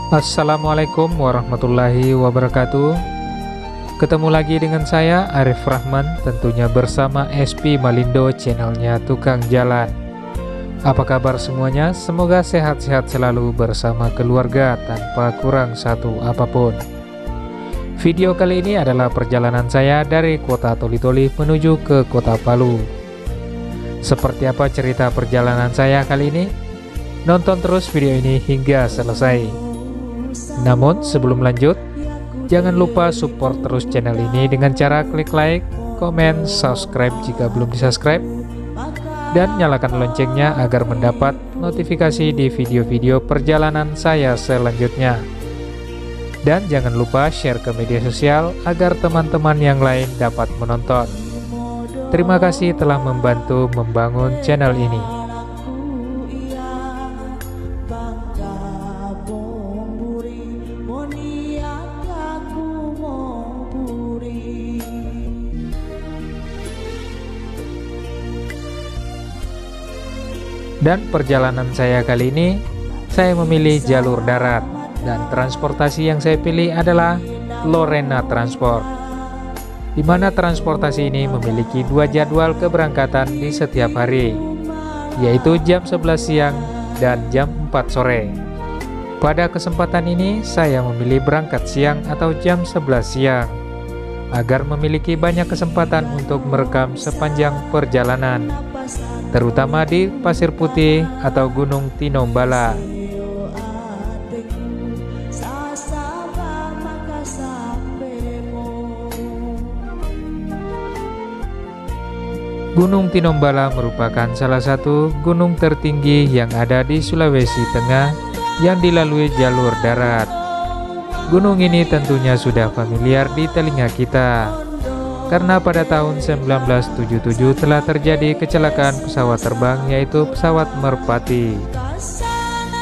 Assalamualaikum warahmatullahi wabarakatuh. Ketemu lagi dengan saya Arif Rahman, tentunya bersama SP Malindo, channelnya Tukang Jalan. Apa kabar semuanya? Semoga sehat-sehat selalu bersama keluarga tanpa kurang satu apapun. Video kali ini adalah perjalanan saya dari kota Toli-Toli menuju ke kota Palu. Seperti apa cerita perjalanan saya kali ini? Nonton terus video ini hingga selesai. Namun sebelum lanjut, jangan lupa support terus channel ini dengan cara klik like, komen, subscribe jika belum di-subscribe, dan nyalakan loncengnya agar mendapat notifikasi di video-video perjalanan saya selanjutnya. Dan jangan lupa share ke media sosial agar teman-teman yang lain dapat menonton. Terima kasih telah membantu membangun channel ini. Dan perjalanan saya kali ini, saya memilih jalur darat, dan transportasi yang saya pilih adalah Lorena Transport, di mana transportasi ini memiliki dua jadwal keberangkatan di setiap hari, yaitu jam 11 siang dan jam 4 sore. Pada kesempatan ini, saya memilih berangkat siang atau jam 11 siang, agar memiliki banyak kesempatan untuk merekam sepanjang perjalanan, terutama di Pasir Putih atau Gunung Tinombala. Gunung Tinombala merupakan salah satu gunung tertinggi yang ada di Sulawesi Tengah yang dilalui jalur darat. Gunung ini tentunya sudah familiar di telinga kita, karena pada tahun 1977 telah terjadi kecelakaan pesawat terbang, yaitu pesawat Merpati,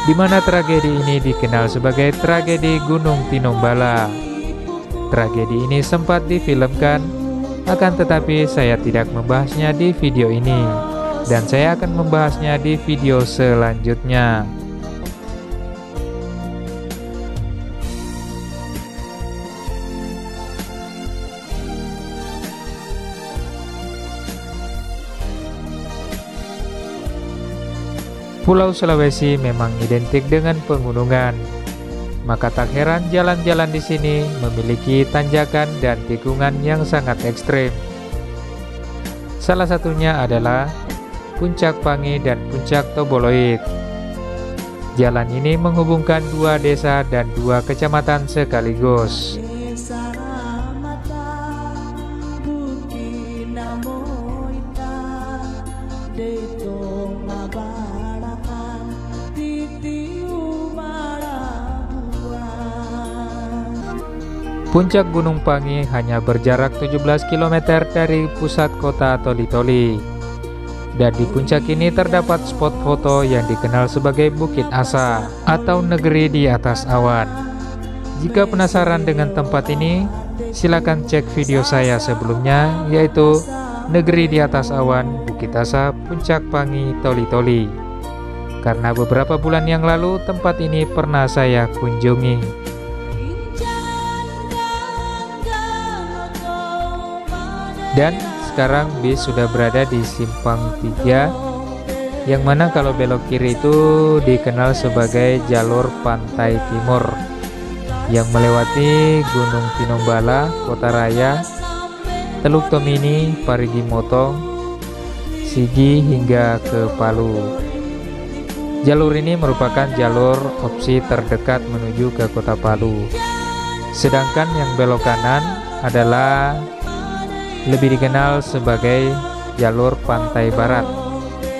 di mana tragedi ini dikenal sebagai tragedi Gunung Tinombala. Tragedi ini sempat difilmkan, akan tetapi saya tidak membahasnya di video ini, dan saya akan membahasnya di video selanjutnya. Pulau Sulawesi memang identik dengan pegunungan, maka tak heran jalan-jalan di sini memiliki tanjakan dan tikungan yang sangat ekstrim. Salah satunya adalah Puncak Pangi dan Puncak Toboloid. Jalan ini menghubungkan dua desa dan dua kecamatan sekaligus. Puncak Gunung Pangi hanya berjarak 17 km dari pusat kota Toli-Toli. Dan di puncak ini terdapat spot foto yang dikenal sebagai Bukit Asa atau negeri di atas awan. Jika penasaran dengan tempat ini, silakan cek video saya sebelumnya, yaitu Negeri di Atas Awan, Bukit Asa, Puncak Pangi, Toli-Toli. Karena beberapa bulan yang lalu tempat ini pernah saya kunjungi. Dan sekarang bis sudah berada di Simpang 3, yang mana kalau belok kiri itu dikenal sebagai jalur pantai timur, yang melewati Gunung Tinombala, Kota Raya, Teluk Tomini, Parigi Motong, Sigi hingga ke Palu. Jalur ini merupakan jalur opsi terdekat menuju ke Kota Palu. Sedangkan yang belok kanan adalah lebih dikenal sebagai jalur pantai barat,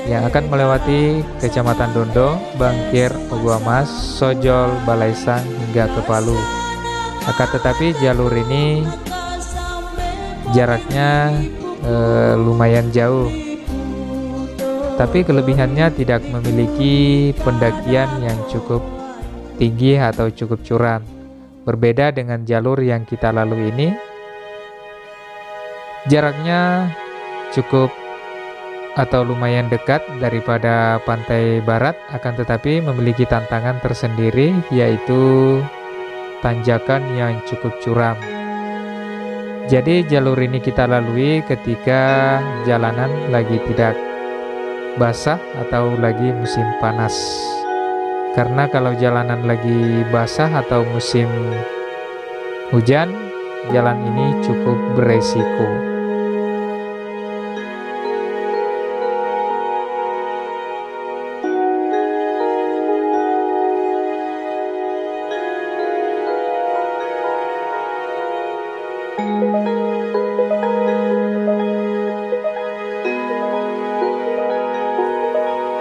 yang akan melewati Kecamatan Dondo, Bangkir, Oguamas, Sojol, Balaisang hingga ke Palu. Akan tetapi jalur ini jaraknya lumayan jauh, tapi kelebihannya tidak memiliki pendakian yang cukup tinggi atau cukup curam. Berbeda dengan jalur yang kita lalui ini, jaraknya cukup atau lumayan dekat daripada pantai barat, akan tetapi memiliki tantangan tersendiri, yaitu tanjakan yang cukup curam. Jadi jalur ini kita lalui ketika jalanan lagi tidak basah atau lagi musim panas. Karena kalau jalanan lagi basah atau musim hujan, jalan ini cukup beresiko.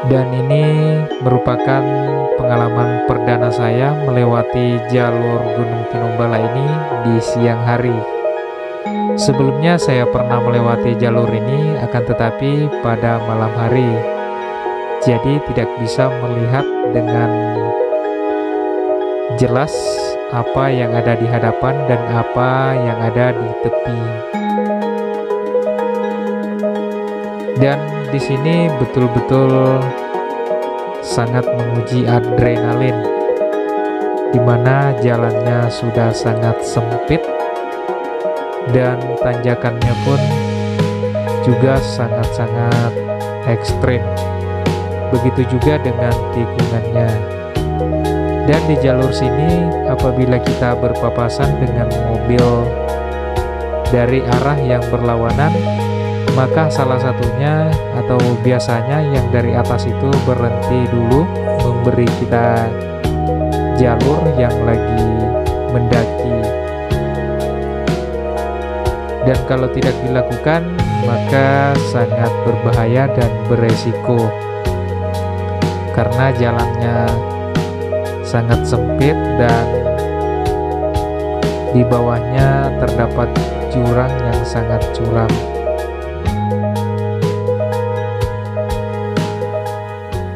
Dan ini merupakan pengalaman perdana saya melewati jalur Gunung Tinombala ini di siang hari. Sebelumnya saya pernah melewati jalur ini, akan tetapi pada malam hari. Jadi tidak bisa melihat dengan jelas apa yang ada di hadapan dan apa yang ada di tepi. Dan di sini betul-betul sangat menguji adrenalin, di mana jalannya sudah sangat sempit dan tanjakannya pun juga sangat-sangat ekstrim. Begitu juga dengan tikungannya. Dan di jalur sini apabila kita berpapasan dengan mobil dari arah yang berlawanan, maka salah satunya atau biasanya yang dari atas itu berhenti dulu memberi kita jalur yang lagi mendaki. Dan kalau tidak dilakukan maka sangat berbahaya dan beresiko, karena jalannya sangat sempit dan di bawahnya terdapat jurang yang sangat curam.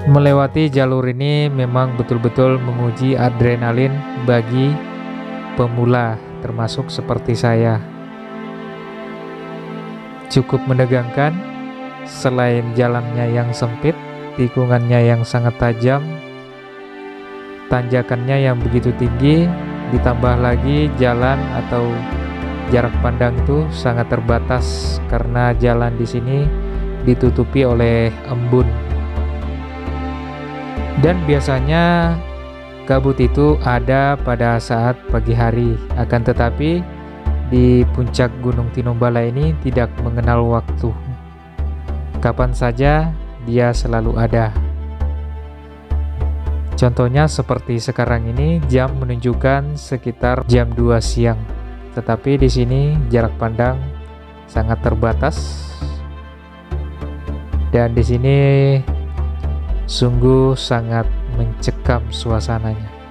Melewati jalur ini memang betul-betul menguji adrenalin bagi pemula, termasuk seperti saya. Cukup menegangkan, selain jalannya yang sempit, tikungannya yang sangat tajam, tanjakannya yang begitu tinggi, ditambah lagi jalan atau jarak pandang itu sangat terbatas karena jalan di sini ditutupi oleh embun. Dan biasanya kabut itu ada pada saat pagi hari, akan tetapi di puncak Gunung Tinombala ini tidak mengenal waktu. Kapan saja dia selalu ada. Contohnya seperti sekarang ini, jam menunjukkan sekitar jam 2 siang. Tetapi di sini jarak pandang sangat terbatas. Dan di sini sungguh sangat mencekam suasananya.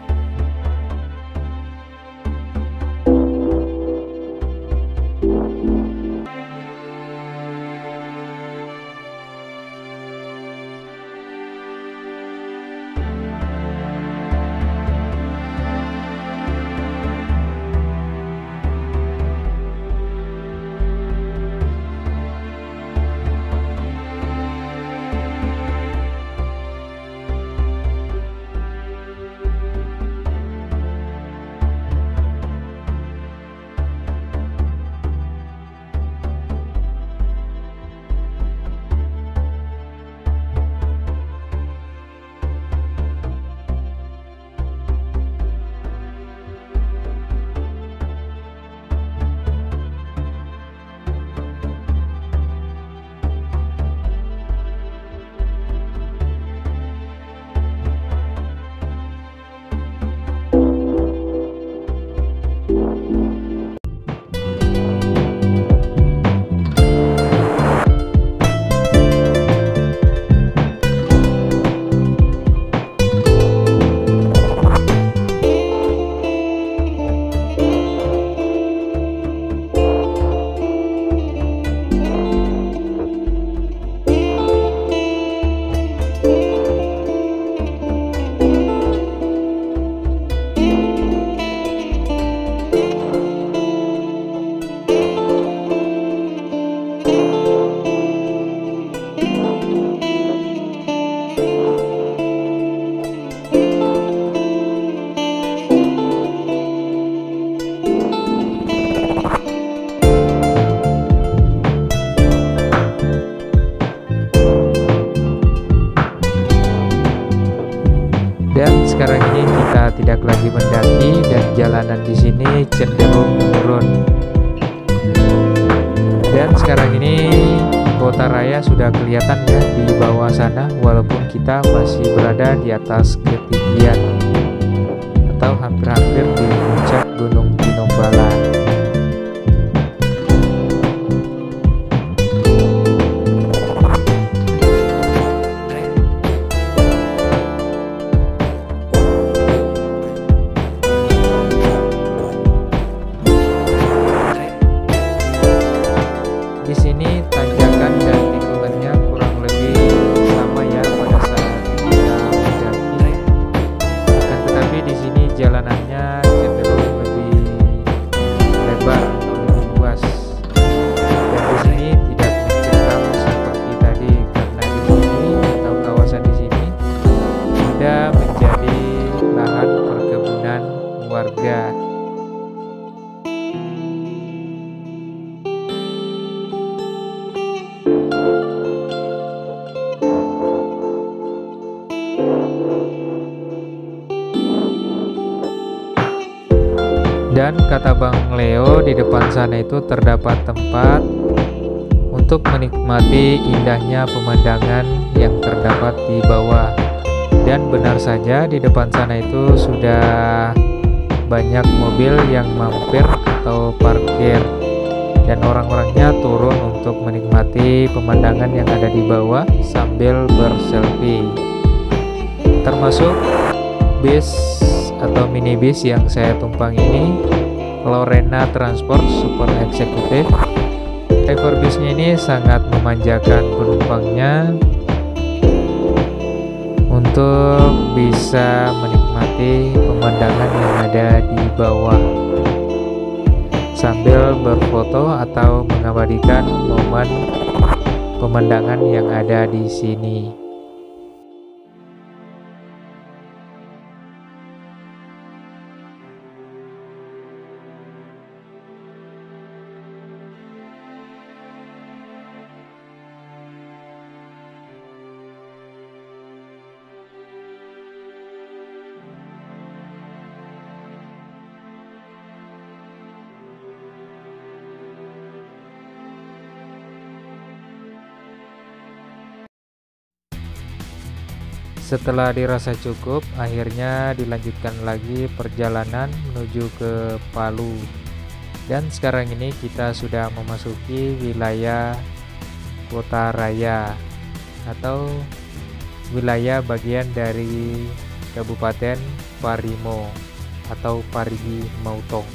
jalanan di sini cenderung menurun. Dan sekarang ini kota raya sudah kelihatan ya di bawah sana, walaupun kita masih berada di atas ketinggian atau hampir-hampir di puncak Gunung Tinombala. Di sini tanjakan dan tikungannya kurang lebih sama ya pada saat kita mendaki. Akan tetapi di sini jalanannya cenderung lebih lebar atau lebih luas. Dan di sini tidak mencekam seperti tadi, karena di sini atau kawasan di sini sudah menjadi lahan perkebunan warga. Dan kata Bang Leo, di depan sana itu terdapat tempat untuk menikmati indahnya pemandangan yang terdapat di bawah. Dan benar saja di depan sana itu sudah banyak mobil yang mampir atau parkir, dan orang-orangnya turun untuk menikmati pemandangan yang ada di bawah sambil berselfie. Termasuk bis atau minibus yang saya tumpang ini, Lorena Transport Super Eksekutif. Driver bisnya ini sangat memanjakan penumpangnya untuk bisa menikmati pemandangan yang ada di bawah sambil berfoto atau mengabadikan momen pemandangan yang ada di sini. Setelah dirasa cukup, akhirnya dilanjutkan lagi perjalanan menuju ke Palu. Dan sekarang ini kita sudah memasuki wilayah kota raya atau wilayah bagian dari Kabupaten Parimo atau Parigi Motong.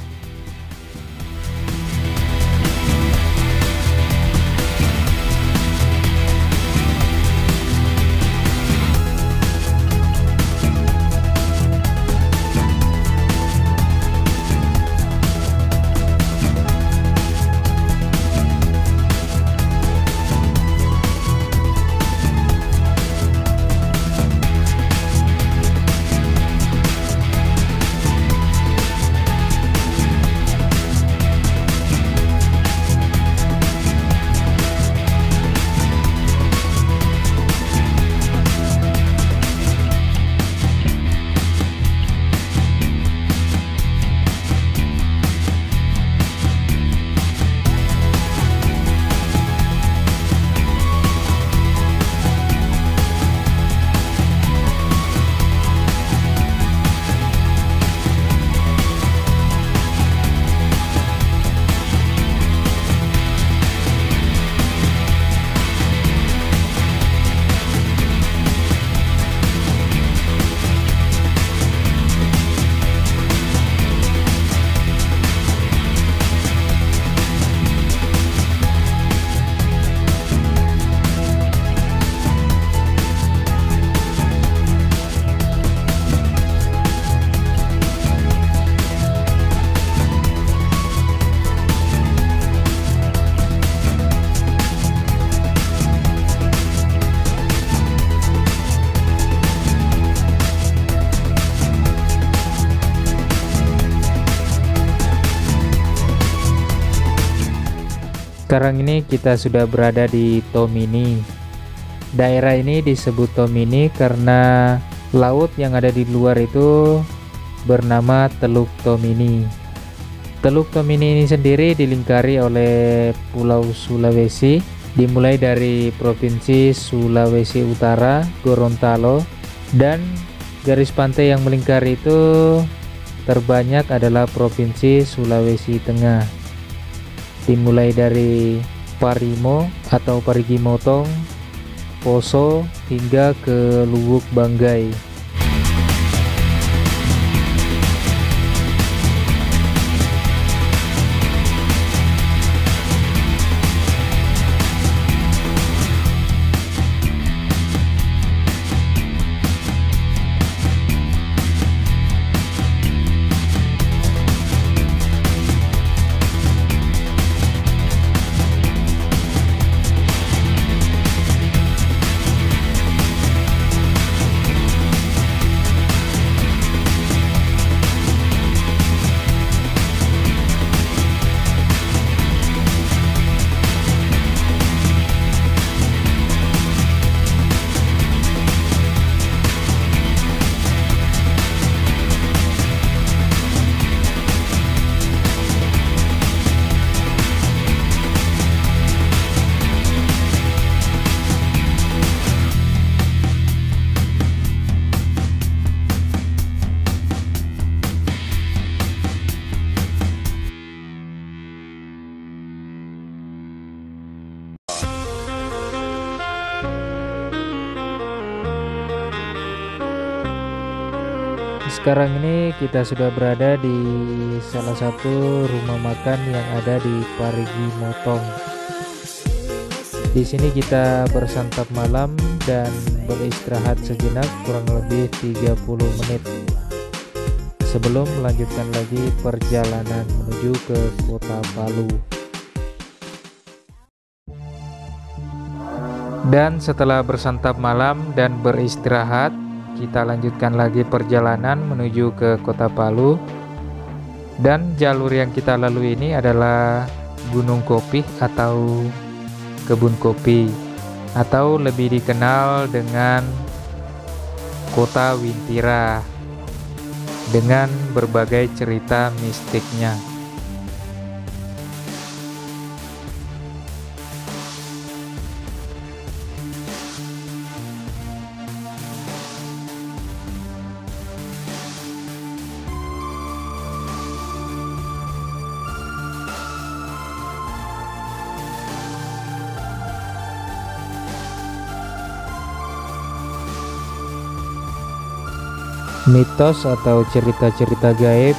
Sekarang ini kita sudah berada di Tomini. Daerah ini disebut Tomini karena laut yang ada di luar itu bernama Teluk Tomini. Teluk Tomini ini sendiri dilingkari oleh Pulau Sulawesi, dimulai dari Provinsi Sulawesi Utara, Gorontalo, dan garis pantai yang melingkari itu terbanyak adalah Provinsi Sulawesi Tengah, dimulai dari Parimo atau Parigi Motong, Poso, hingga ke Luwuk Banggai. Sekarang ini kita sudah berada di salah satu rumah makan yang ada di Parigi Motong. Di sini kita bersantap malam dan beristirahat sejenak kurang lebih 30 menit sebelum melanjutkan lagi perjalanan menuju ke Kota Palu. Dan setelah bersantap malam dan beristirahat, kita lanjutkan lagi perjalanan menuju ke Kota Palu. Dan jalur yang kita lalui ini adalah Gunung Kopi atau Kebun Kopi, atau lebih dikenal dengan Kota Wintira, dengan berbagai cerita mistiknya. Mitos atau cerita-cerita gaib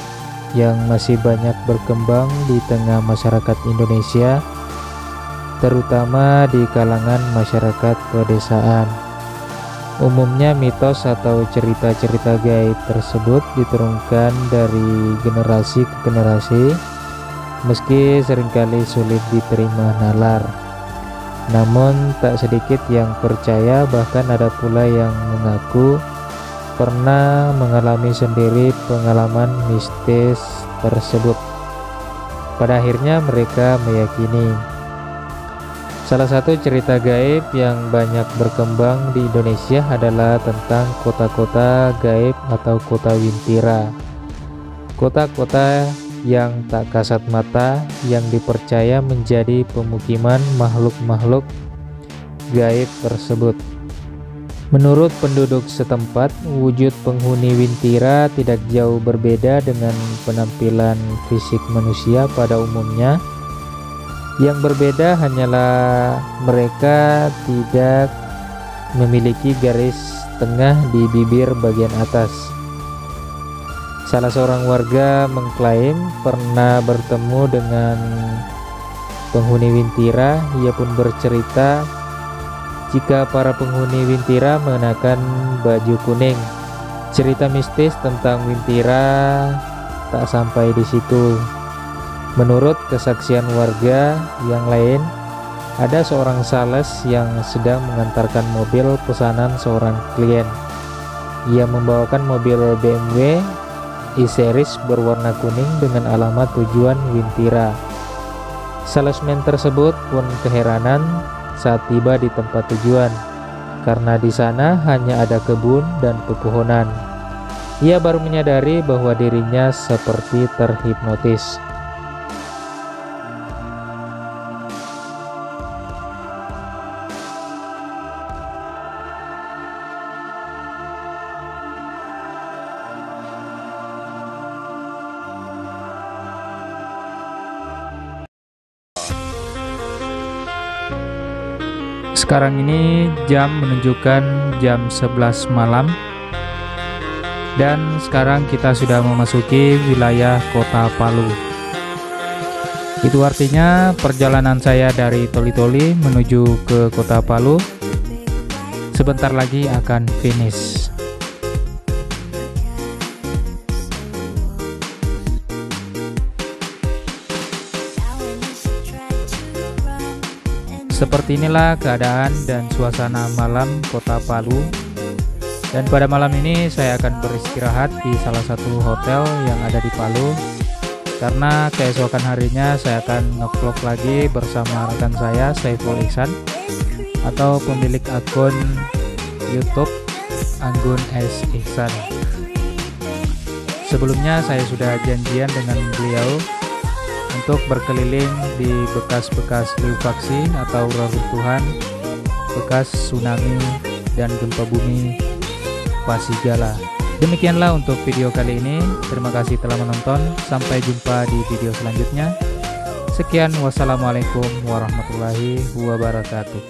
yang masih banyak berkembang di tengah masyarakat Indonesia, terutama di kalangan masyarakat pedesaan. Umumnya mitos atau cerita-cerita gaib tersebut diturunkan dari generasi ke generasi, meski seringkali sulit diterima nalar. Namun tak sedikit yang percaya, bahkan ada pula yang mengaku pernah mengalami sendiri pengalaman mistis tersebut. Pada akhirnya mereka meyakini. Salah satu cerita gaib yang banyak berkembang di Indonesia adalah tentang kota-kota gaib atau kota Wintira. Kota-kota yang tak kasat mata yang dipercaya menjadi pemukiman makhluk-makhluk gaib tersebut. Menurut penduduk setempat, wujud penghuni Wintira tidak jauh berbeda dengan penampilan fisik manusia pada umumnya. Yang berbeda hanyalah mereka tidak memiliki garis tengah di bibir bagian atas. Salah seorang warga mengklaim pernah bertemu dengan penghuni Wintira. Ia pun bercerita jika para penghuni Wintira mengenakan baju kuning. Cerita mistis tentang Wintira tak sampai di situ. Menurut kesaksian warga yang lain, ada seorang sales yang sedang mengantarkan mobil pesanan seorang klien. Ia membawakan mobil BMW E-Series berwarna kuning dengan alamat tujuan Wintira. Salesman tersebut pun keheranan saat tiba di tempat tujuan, karena di sana hanya ada kebun dan pepohonan. Ia baru menyadari bahwa dirinya seperti terhipnotis. Sekarang ini jam menunjukkan jam 11 malam. Dan sekarang kita sudah memasuki wilayah kota Palu. Itu artinya perjalanan saya dari Toli-Toli menuju ke kota Palu sebentar lagi akan finish. Seperti inilah keadaan dan suasana malam kota Palu. Dan pada malam ini saya akan beristirahat di salah satu hotel yang ada di Palu, karena keesokan harinya saya akan nge-vlog lagi bersama rekan saya Saiful Ihsan, atau pemilik akun YouTube Anggun S. Ihsan. Sebelumnya saya sudah janjian dengan beliau untuk berkeliling di bekas-bekas likuifaksi atau reruntuhan bekas tsunami dan gempa bumi Pasigala. Demikianlah untuk video kali ini. Terima kasih telah menonton. Sampai jumpa di video selanjutnya. Sekian, wassalamualaikum warahmatullahi wabarakatuh.